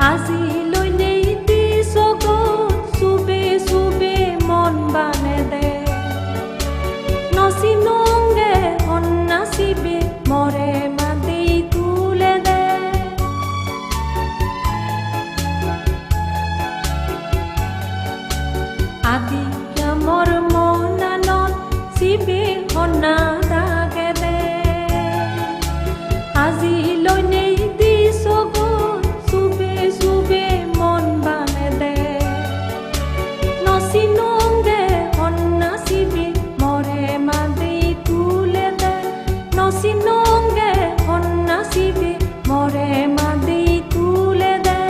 আজি লৈ নেতি চকুত চুবে চুবে মন বানে দে নচিনুংগে অন্নাচিবে মরে মাদি তুলে দে আদি মোৰ মনানত চিবে হনা দাগে দে আজি লৈ নেতি চকুত চুবে চুবে মন বানে দে নচিনুংগে অন্নাচিবে মরে মাদি তুলে দে নচিনুংগে অন্নাচিবে মরে মাদি তুলে দে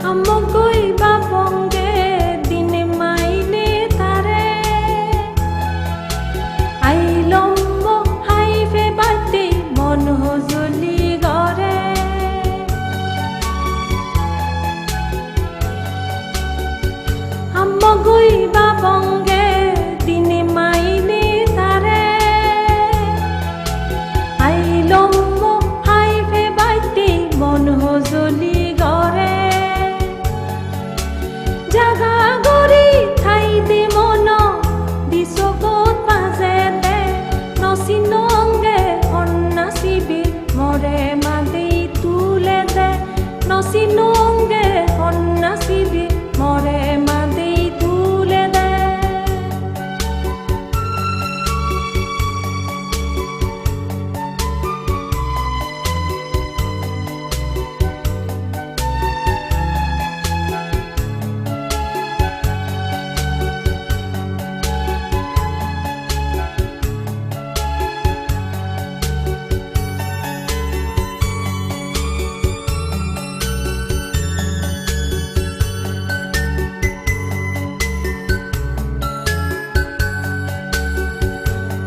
আমগৈ বাবংগে দিনে মাইনে তারে আইলম্ব হাইফে বাতি মন হজলি গরে আমগৈ বাবংগে দিনে মাইনে তারে আইলম্ব হাইফে বাতি মন হজলি গরে জাগা গৰি ঠাই দে মন দিচকত পাজে দে নচিনুংগে অন্নাচিবে মৰে মাদি তুলে দে নচিনুংগে অন্নাচিবে মৰে মাদি তুলে দে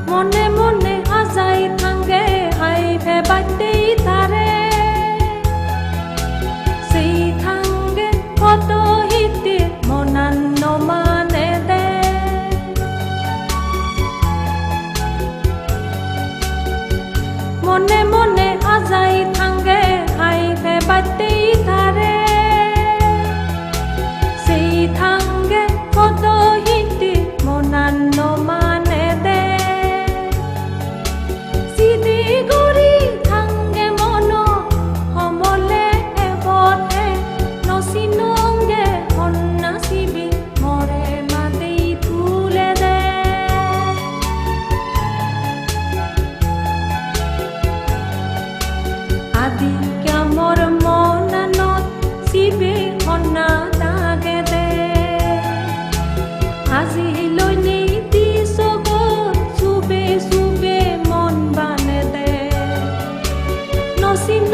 মনে মনে আজাই থাঙ্গে হাইফে বাতি তারে সেই থাঙ্গে কত হিতে মনান্ন মানে দে মনে মনে আজাই থাঙ্গে হাইফে বাতি তারে সেই থাঙ্গে কত হিতে মনান্ন মানে দে আদি মোৰ মনানত চিবে হনা দাগে দে আজি লৈ নেতি চকুত চুবে চুবে মন বানে দে নচিন